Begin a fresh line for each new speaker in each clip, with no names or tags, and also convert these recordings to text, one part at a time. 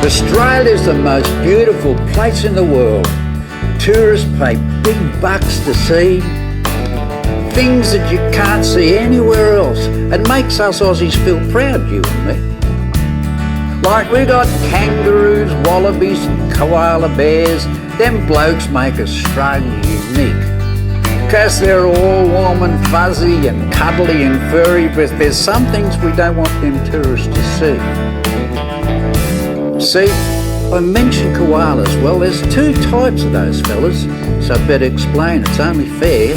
Australia's the most beautiful place in the world. Tourists pay big bucks to see things that you can't see anywhere else. It makes us Aussies feel proud, you and me. Like we got kangaroos, wallabies, koala bears. Them blokes make Australia unique. 'Cause they're all warm and fuzzy and cuddly and furry, but there's some things we don't want them tourists to see. See, I mentioned koalas. Well, there's two types of those fellas, so I better explain, it's only fair.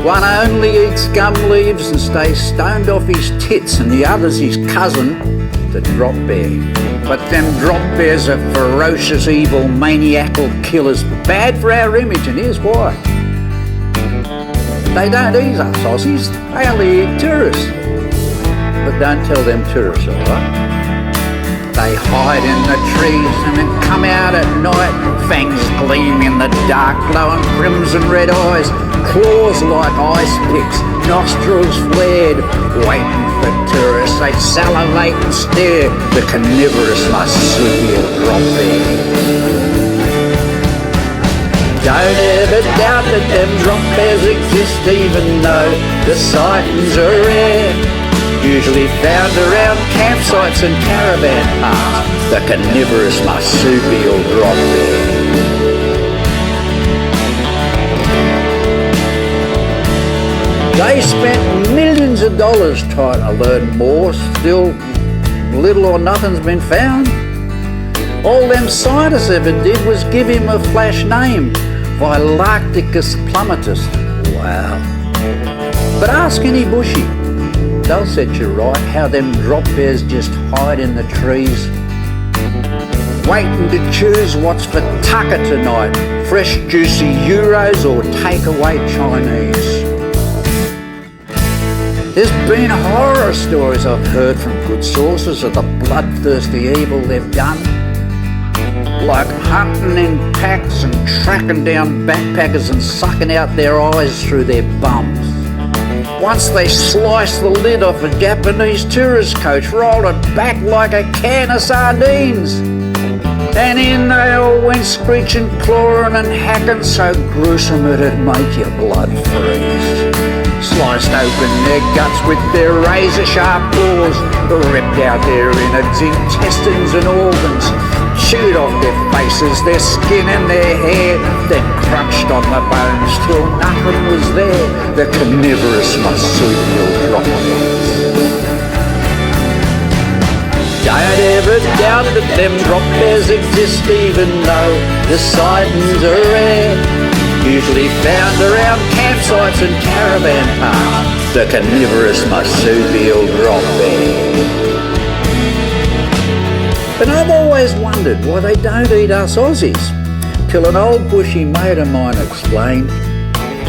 One only eats gum leaves and stays stoned off his tits, and the other's his cousin, the drop bear. But them drop bears are ferocious, evil, maniacal killers, bad for our image, and here's why. They don't eat us Aussies, they only eat tourists. But don't tell them tourists, alright? They hide in the trees and then come out at night. Fangs gleam in the dark, glowing crimson red eyes. Claws like ice picks, nostrils flared. Waiting for tourists, they salivate and stare. The carnivorous marsupial drop bear. Don't ever doubt that them drop bears exist, even though the sightings are rare. Usually found around campsites and caravan parks, the carnivorous marsupial drop bear. They spent millions of dollars trying to learn more, still little or nothing's been found. All them scientists ever did was give him a flash name, 𝙁𝙍𝙀𝙊𝙀 plummetus. Wow. But ask any bushy, they'll set you right how them drop bears just hide in the trees, waiting to choose what's for tucker tonight, fresh juicy euros or takeaway Chinese. There's been horror stories I've heard from good sources of the bloodthirsty evil they've done, like hunting in packs and tracking down backpackers and sucking out their eyes through their bums. Once they sliced the lid off a Japanese tourist coach, rolled it back like a can of sardines. And in they all went screeching, clawing and hacking, so gruesome it'd make your blood freeze. Sliced open their guts with their razor-sharp claws, ripped out their innards, intestines and organs, chewed off their faces, their skin and their hair, then crunched on the bones till nothing was there, the carnivorous marsupial drop bears. Don't ever doubt that them drop bears exist, even though the sightings are rare. Usually found around campsites and caravan parks, the carnivorous marsupial drop bear. But I've always wondered why they don't eat us Aussies, till an old bushy mate of mine explained,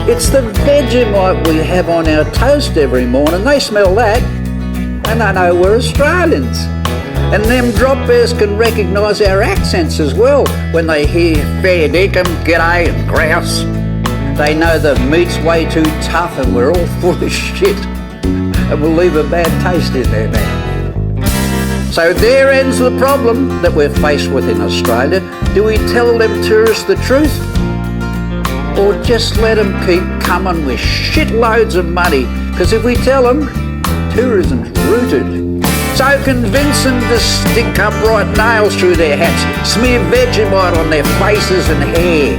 it's the Vegemite we have on our toast every morning. They smell that, and they know we're Australians. And them drop bears can recognise our accents as well when they hear fair dinkum, g'day and grouse. They know the meat's way too tough and we're all full of shit, and we'll leave a bad taste in their mouth. So there ends the problem that we're faced with in Australia. Do we tell them tourists the truth? Or just let them keep coming with shitloads of money? Because if we tell them, tourism's rooted. So convince them to stick upright nails through their hats, smear Vegemite on their faces and hair,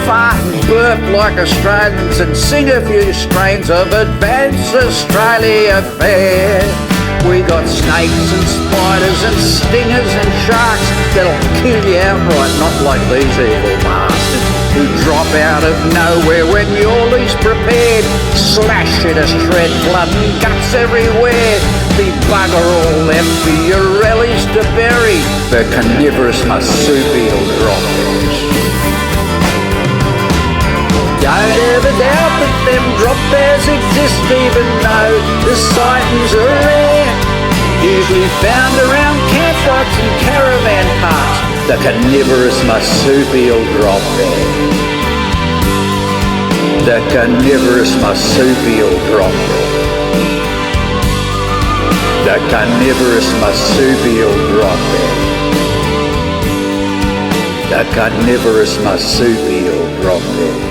fart and burp like Australians, and sing a few strains of Advance Australia Fair. We got snakes and spiders and stingers and sharks that'll kill you outright, not like these evil bastards who drop out of nowhere when you're least prepared. Slash you to shred, blood and guts everywhere. Be bugger all left for your relish to bury, the carnivorous marsupial drop bears. Don't ever doubt that them drop bears exist, even though the sightings are rare. Usually found around campsites and caravan parks, the carnivorous marsupial drop bear. The carnivorous marsupial drop dead. The carnivorous marsupial drop dead. The carnivorous marsupial drop dead.